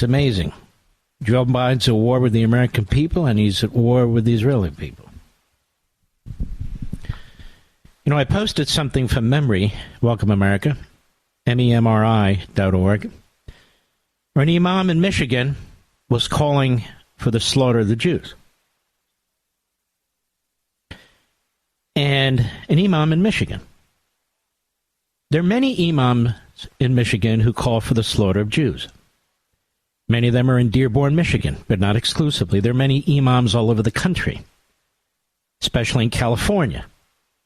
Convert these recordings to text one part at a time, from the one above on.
It's amazing. Joe Biden's at war with the American people, and he's at war with the Israeli people. You know, I posted something from Memory, Welcome America, MEMRI.org, where an imam in Michigan was calling for the slaughter of the Jews. And an imam in Michigan. There are many imams in Michigan who call for the slaughter of Jews. Many of them are in Dearborn, Michigan, but not exclusively. There are many imams all over the country, especially in California,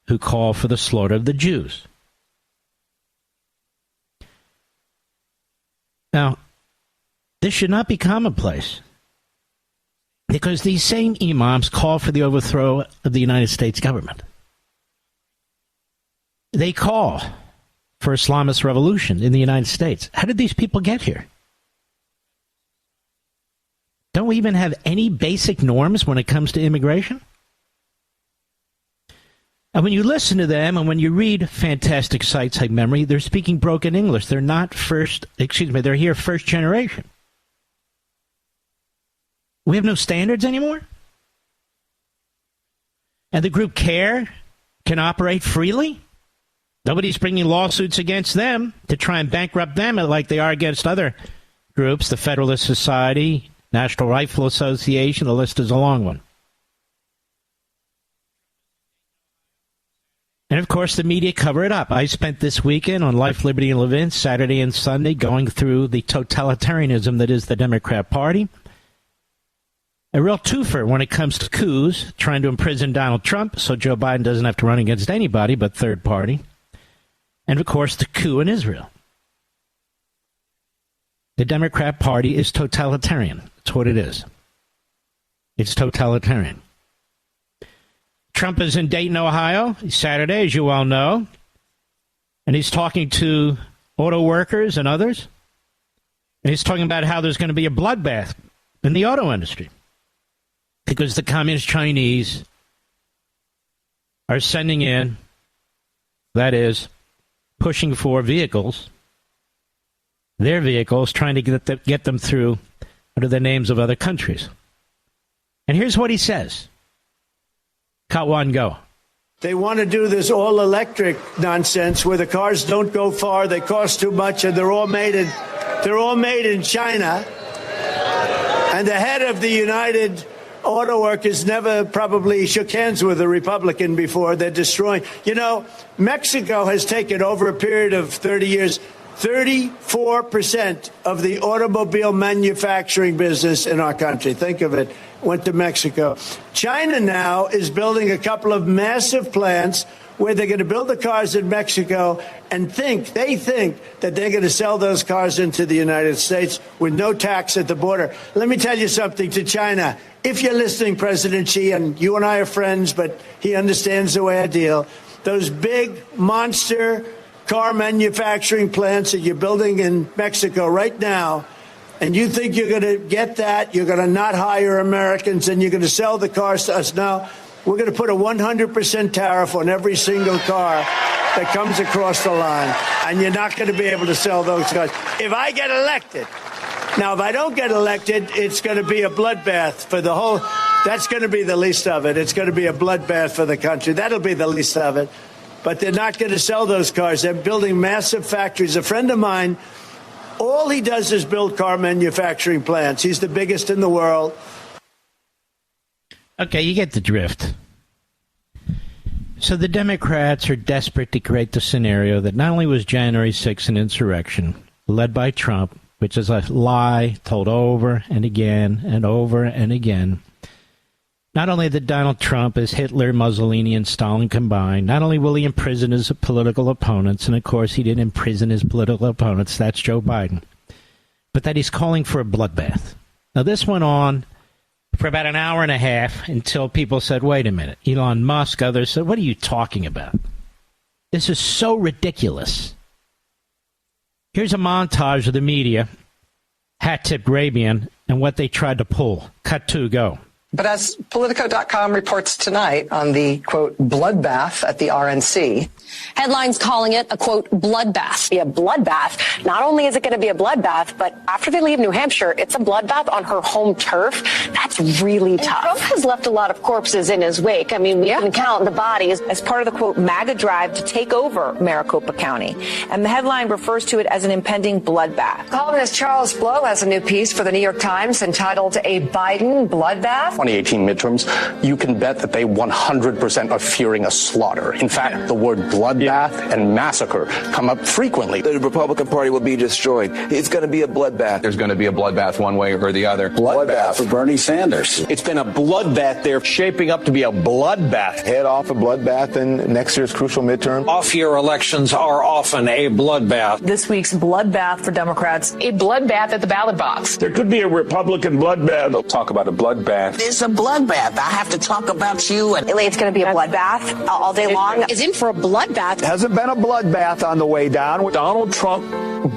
who call for the slaughter of the Jews. Now, this should not be commonplace, because these same imams call for the overthrow of the United States government. They call for Islamist revolution in the United States. How did these people get here? Don't we even have any basic norms when it comes to immigration? And when you listen to them and when you read fantastic sites like Memory, they're speaking broken English. They're not they're here first generation. We have no standards anymore? And the group CARE can operate freely? Nobody's bringing lawsuits against them to try and bankrupt them like they are against other groups, the Federalist Society, National Rifle Association, the list is a long one. And, of course, the media cover it up. I spent this weekend on Life, Liberty, and Levin, Saturday and Sunday, going through the totalitarianism that is the Democrat Party. A real twofer when it comes to coups, trying to imprison Donald Trump so Joe Biden doesn't have to run against anybody but third party. And, of course, the coup in Israel. The Democrat Party is totalitarian. That's what it is. It's totalitarian. Trump is in Dayton, Ohio, Saturday, as you all know. And he's talking to auto workers and others. And he's talking about how there's going to be a bloodbath in the auto industry, because the communist Chinese are sending in, that is, pushing for vehicles, their vehicles, trying to get them through under the names of other countries. And here's what he says. Cut one, go. They want to do this all-electric nonsense where the cars don't go far, they cost too much, and they're all made in China. And the head of the United Auto Workers never probably shook hands with a Republican before. They're destroying. You know, Mexico has taken over a period of 30 years, 34% of the automobile manufacturing business in our country. Think of it. Went to Mexico. China now is building a couple of massive plants where they're going to build the cars in Mexico and they think that they're going to sell those cars into the United States with no tax at the border. Let me tell you something to China. If you're listening, President Xi, and you and I are friends, but he understands the way I deal, those big monster car manufacturing plants that you're building in Mexico right now, and you think you're going to get that, you're going to not hire Americans, and you're going to sell the cars to us now, we're going to put a 100% tariff on every single car that comes across the line, and you're not going to be able to sell those cars. If I get elected, now if I don't get elected, it's going to be a bloodbath for the whole, that's going to be the least of it. It's going to be a bloodbath for the country. That'll be the least of it. But they're not going to sell those cars. They're building massive factories. A friend of mine, all he does is build car manufacturing plants. He's the biggest in the world. Okay, you get the drift. So the Democrats are desperate to create the scenario that not only was January 6th an insurrection led by Trump, which is a lie told over and again and over and again. Not only that Donald Trump is Hitler, Mussolini, and Stalin combined, not only will he imprison his political opponents, and of course he didn't imprison his political opponents, that's Joe Biden, but that he's calling for a bloodbath. Now this went on for about an hour and a half until people said, wait a minute, Elon Musk, others said, what are you talking about? This is so ridiculous. Here's a montage of the media, hat-tip Grabian, and what they tried to pull. Cut two, go. But as Politico.com reports tonight on the, quote, bloodbath at the RNC. Headlines calling it a, quote, bloodbath. Be a bloodbath. Not only is it going to be a bloodbath, but after they leave New Hampshire, it's a bloodbath on her home turf. That's really tough. Trump has left a lot of corpses in his wake. I mean, we can count the bodies as part of the, quote, MAGA drive to take over Maricopa County. And the headline refers to it as an impending bloodbath. Columnist Charles Blow has a new piece for the New York Times entitled A Biden Bloodbath. 2018 midterms, you can bet that they 100% are fearing a slaughter. In fact, the word bloodbath and massacre come up frequently. The Republican Party will be destroyed. It's going to be a bloodbath. There's going to be a bloodbath one way or the other. Bloodbath for Bernie Sanders. It's been a bloodbath. They're shaping up to be a bloodbath. Head off a bloodbath in next year's crucial midterm. Off-year elections are often a bloodbath. This week's bloodbath for Democrats. A bloodbath at the ballot box. There could be a Republican bloodbath. They'll talk about a bloodbath. It's a bloodbath. I have to talk about you. It's going to be a bloodbath all day long. Is in for a bloodbath. Hasn't been a bloodbath on the way down. Donald Trump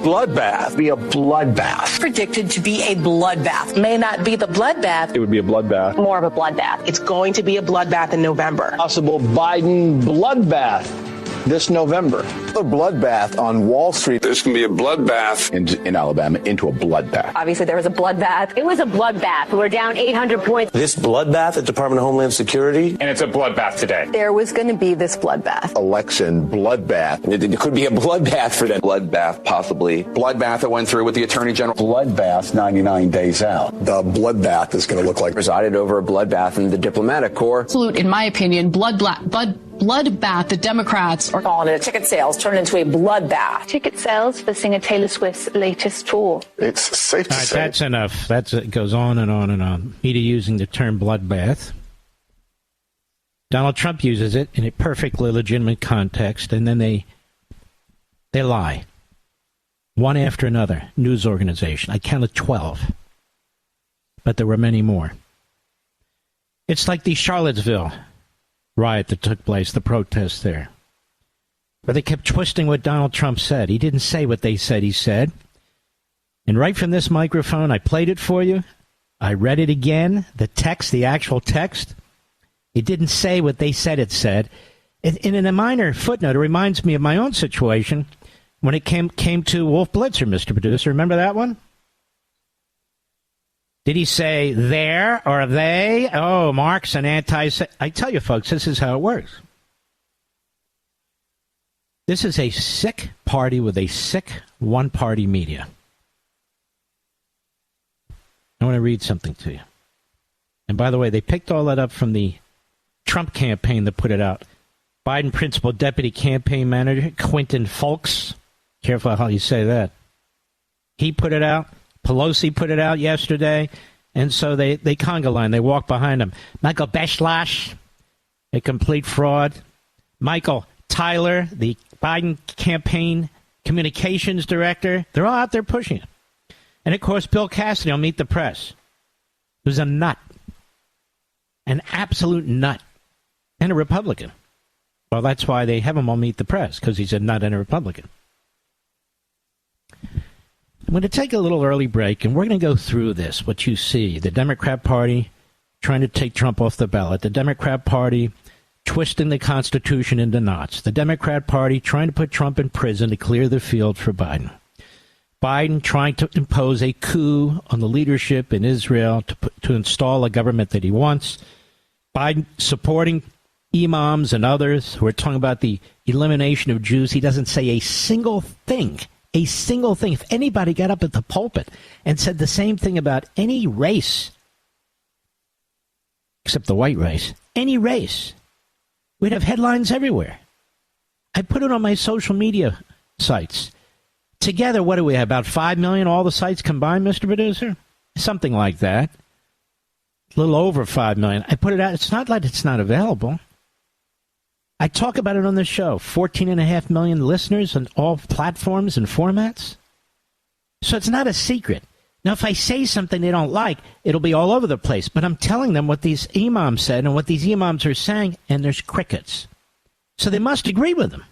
bloodbath. Be a bloodbath. Predicted to be a bloodbath. May not be the bloodbath. It would be a bloodbath. More of a bloodbath. It's going to be a bloodbath in November. Possible Biden bloodbath this November. A bloodbath on Wall Street. There's going to be a bloodbath in Alabama into a bloodbath. Obviously, there was a bloodbath. It was a bloodbath. We're down 800 points. This bloodbath at Department of Homeland Security. and it's a bloodbath today. There was going to be this bloodbath. Election bloodbath. It could be a bloodbath for them. Bloodbath, possibly. Bloodbath that went through with the Attorney General. Bloodbath 99 days out. The bloodbath is going to look like Presided over a bloodbath in the diplomatic corps. Absolute, in my opinion, bloodbath. The Democrats are calling it ticket sales turned into a bloodbath. Ticket sales for singer Taylor Swift's latest tour. It's safe to say. That's enough. It goes on and on and on. Media using the term bloodbath. Donald Trump uses it in a perfectly legitimate context, and then they lie. One after another. News organization. I counted 12. But there were many more. It's like the Charlottesville riot that took place, the protest there. But they kept twisting what Donald Trump said. He didn't say what they said he said. And right from this microphone, I played it for you. I read it again, the text, the actual text. It didn't say what they said it said. And in a minor footnote, it reminds me of my own situation when it came to Wolf Blitzer, Mr. Producer. Remember that one? Did he say there or they? Oh, Mark's an I tell you, folks, this is how it works. This is a sick party with a sick one-party media. I want to read something to you. And by the way, they picked all that up from the Trump campaign that put it out. Biden Principal Deputy Campaign Manager Quentin Fulks. Careful how you say that. He put it out. Pelosi put it out yesterday, and so they conga line. They walk behind him. Michael Beschloss, a complete fraud. Michael Tyler, the Biden campaign communications director. They're all out there pushing it. And, of course, Bill Cassidy on Meet the Press, who's a nut, an absolute nut, and a Republican. Well, that's why they have him on Meet the Press, because he's a nut and a Republican. I'm going to take a little early break, and we're going to go through this, what you see. The Democrat Party trying to take Trump off the ballot. The Democrat Party twisting the Constitution into knots. The Democrat Party trying to put Trump in prison to clear the field for Biden. Biden trying to impose a coup on the leadership in Israel to install a government that he wants. Biden supporting imams and others who are talking about the elimination of Jews. He doesn't say a single thing. A single thing. If anybody got up at the pulpit and said the same thing about any race, except the white race, any race, we'd have headlines everywhere. I put it on my social media sites. Together, what do we have? About 5 million, all the sites combined, Mr. Producer? Something like that. A little over 5 million. I put it out. It's not like it's not available. I talk about it on the show. 14.5 million listeners on all platforms and formats. So it's not a secret. Now, if I say something they don't like, it'll be all over the place. But I'm telling them what these imams said and what these imams are saying, and there's crickets. So they must agree with them.